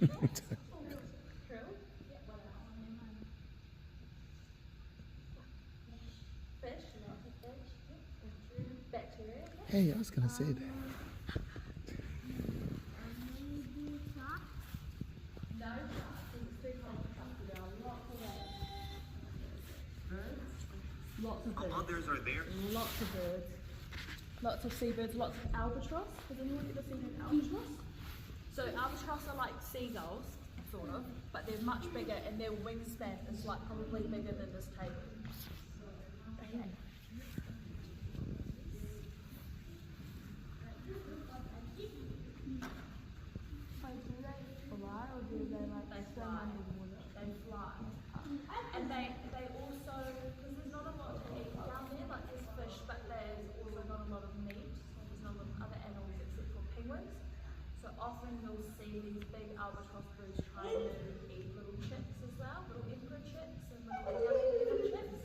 Fish, bacteria. Hey, I was gonna say that. No sharks, it's too cold for sharks. There are lots of birds. Lots of birds. Others are there. Lots of birds. Lots of seabirds, lots of albatross. Has anyone ever seen an albatross? So albatross are like seagulls, sort of, but they're much bigger and their wingspan is like probably bigger than this table. Okay. They fly. They fly. And they also, because there's not a lot to eat down there, like there's fish, but there's also not a lot of meat. So there's not a lot of other animals except for penguins. So often you'll see these big albatross birds trying to eat little chicks as well, little emperor chicks and little Italian chicks.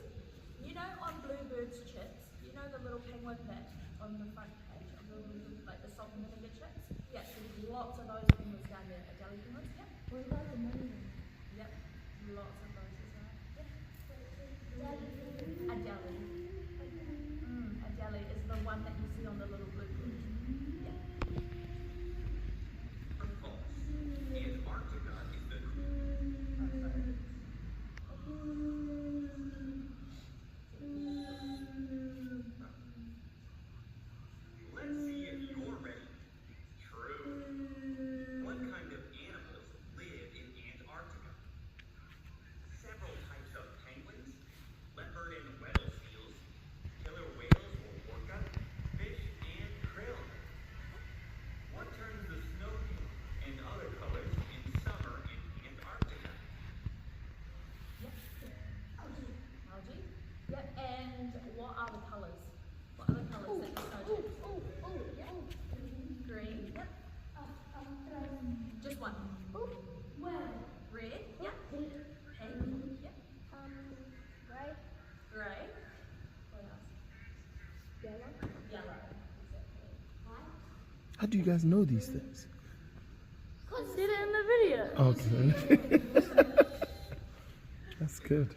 You know, on Bluebird's chips, you know the little penguin that on the front page, of the, like the salt and vinegar chips? Yeah, so there's lots of those penguins down there, Adelie penguins. Yep. What about the money? Yep, lots of those as well. Yep. Adelie. Adelie is the one that you see on the little blue bird. Yep. Antarctica is the Let's see if you're ready. True. What kind of animals live in Antarctica? Several types of penguins, leopard and whale seals, killer whales or orca, fish and krill. What turns the snow pink and other colors in summer in Antarctica? Yep. Algae. Yep. And what are the colours? What are the colours that the snow turns? Yep. Green. Yep. Just one. Red. Yep. Pink. Yep. Grey. What else? Yellow. Exactly. How do you guys know these things? Because did it in the video. Okay. That's good.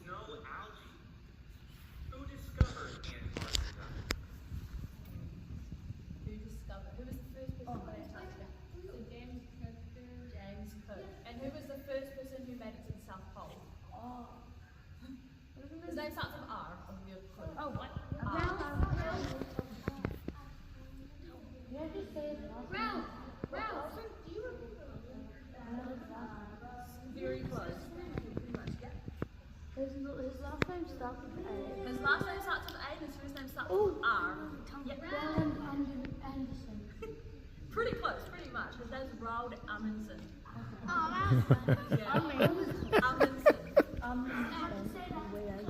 Snow algae. Who discovered Antarctica? Who was the first person on Antarctica? So James Cook. James Cook. And who was the first person who made it to the South Pole? His name starts with R. I'll give you a clue. Oh, what? Yeah, just say it. Ralph, do you remember? Very close. Pretty much, yeah. His last name starts with A. His last name starts with A and his first name starts with R. Yep. Anderson. Pretty close, pretty much. His name's Roald Amundsen. Oh, that's Yeah. Amundsen. Amundsen. Weird.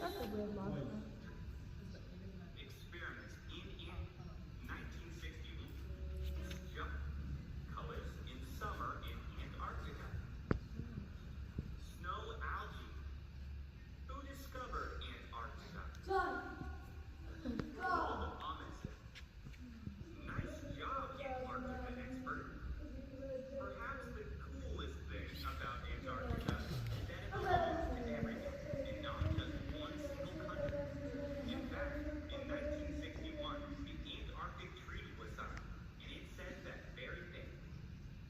That's a weird last name. Experiments in 1961. Jump colors in summer in Antarctica. Snow algae. Who discovered Antarctica? Roald Amundsen. Nice job, Antarctica expert. Perhaps the coolest thing about Antarctica is that it belongs to everyone and not just one single country. In fact, in 1961, the Antarctic Treaty was signed, and it says that very thing.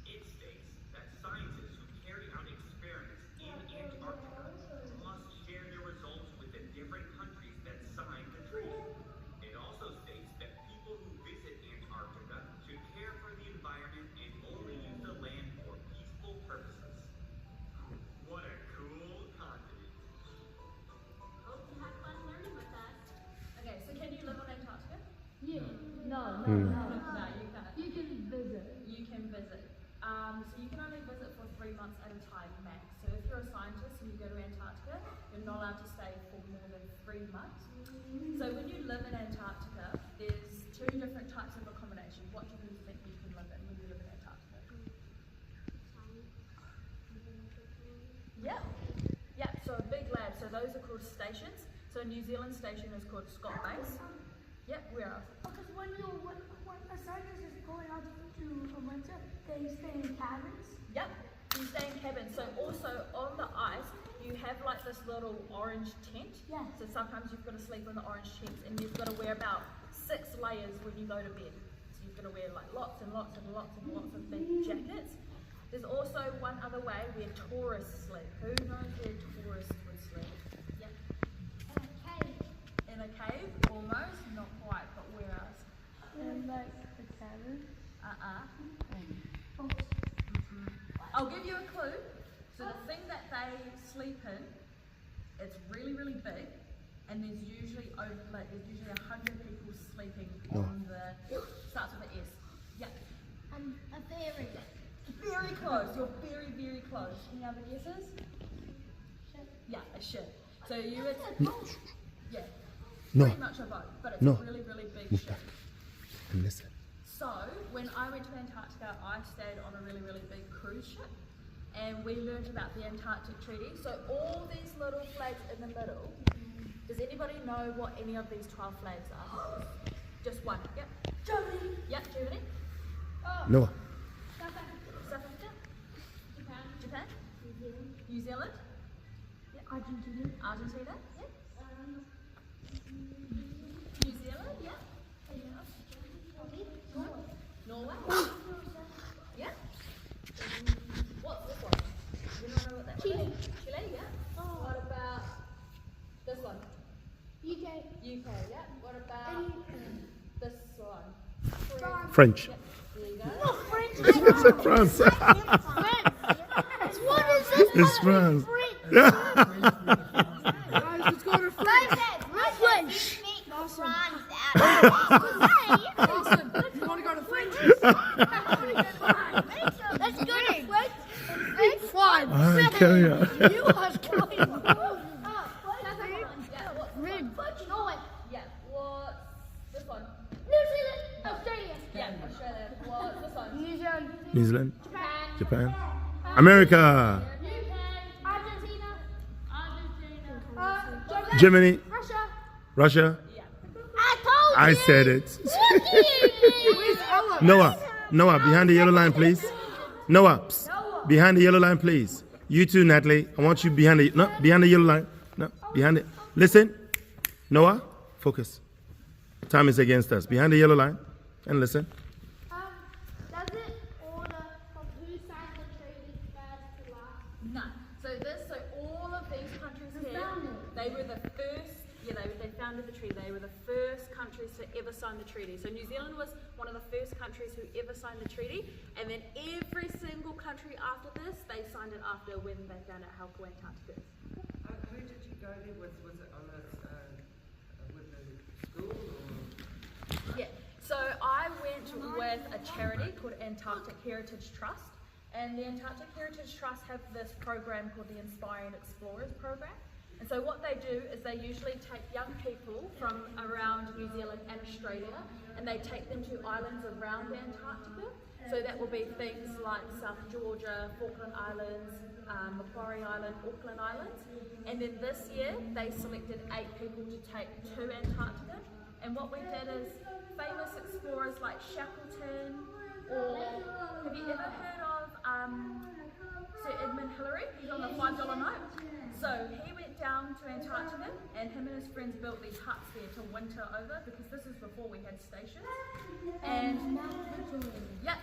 It states that scientists who carry out experiments in Antarctica must share their results with the different countries that signed the treaty. It also states that people who visit Antarctica should care for the environment and only use the land for peaceful purposes. What a cool continent. Hope you had fun learning with us. Okay, so can you live on Antarctica? Yeah. No, No, you can't. You can visit. You can visit. So you can only visit for 3 months at a time max. So if you're a scientist and you go to Antarctica, you're not allowed to stay for more than 3 months. So when you live in Antarctica, there's 2 different types of accommodation. What do you think you can live in when you live in Antarctica? Yeah. Yeah, so a big lab. So those are called stations. So New Zealand station is called Scott Base. Yep, where else? Because when a scientist is going out to a winter, they stay in cabins. Yep, you stay in cabins. So also on the ice, you have like this little orange tent. Yeah. So sometimes you've got to sleep in the orange tents, and you've got to wear about 6 layers when you go to bed. So you've got to wear like lots and lots and lots and lots of big jackets. There's also one other way where tourists sleep. Who knows where tourists would sleep? Yep. In a cave, almost, not quite, but where else? In like the cabin. I'll give you a clue. So the thing that they sleep in, it's really, really big, and there's usually 100 people sleeping on the, starts with an S. Yeah. A fairy. Very close. You're very, very close. Any other guesses? Yeah, a ship. So you would, yeah, No. pretty much a boat, but it's No. a really, really big ship. And listen. So when I went to Antarctica, I stayed on a really, really big cruise ship, and we learned about the Antarctic Treaty. So all these little flags in the middle, does anybody know what any of these 12 flags are? Just one. Yep. Germany. Yep, Germany. Noah. South Africa. Japan. New Zealand. Yep. Argentina. Argentina. Yep. New Zealand. Yep. Norway. Yeah. What's this one? You don't know what that Chile. is? Chile, yeah. What about this one? UK. UK, yeah. What about this one? French. Yep. There you go. No, French. It's France. What is this? It's France. Guys, let's go to France. French. Awesome. You want to go to French? Let's go to French. Fine. All right, carry on. You are going. Yeah, what's French. Norway. yeah, what's this one? New Zealand. Australia. Yeah, Australia. What's this one? New Zealand. New Zealand. Japan. Japan. America. UK. Argentina. Germany. Russia. Russia. Yeah. I told I said it. Noah, behind the yellow line, please. Noah, psst. Behind the yellow line, please. You too, Natalie. I want you behind the yellow line. No, behind it. Listen. Noah, focus. Time is against us. Behind the yellow line, and listen. Does it order from who signed the treaty first to last? No. So all of these countries here, they were the first, they founded the treaty. They were the first countries to ever sign the treaty. So New Zealand was one of the first countries who ever signed the treaty, and then every single country after this, they signed it after when they found out how cool Antarctica is. Who did you go there with? Was it on with the school or? Yeah, so I went with a charity called Antarctic Heritage Trust, and the Antarctic Heritage Trust have this program called the Inspiring Explorers program. And so what they do is they usually take young people from around New Zealand and Australia, and they take them to islands around Antarctica. So that will be things like South Georgia, Falkland Islands, Macquarie Island, Auckland Islands. And then this year they selected 8 people to take to Antarctica. And what we did is famous explorers like Shackleton, or have you ever heard of Sir Edmund Hillary? He's on the $5 note. So he went down to Antarctica, and him and his friends built these huts there to winter over, because this is before we had stations. And yeah,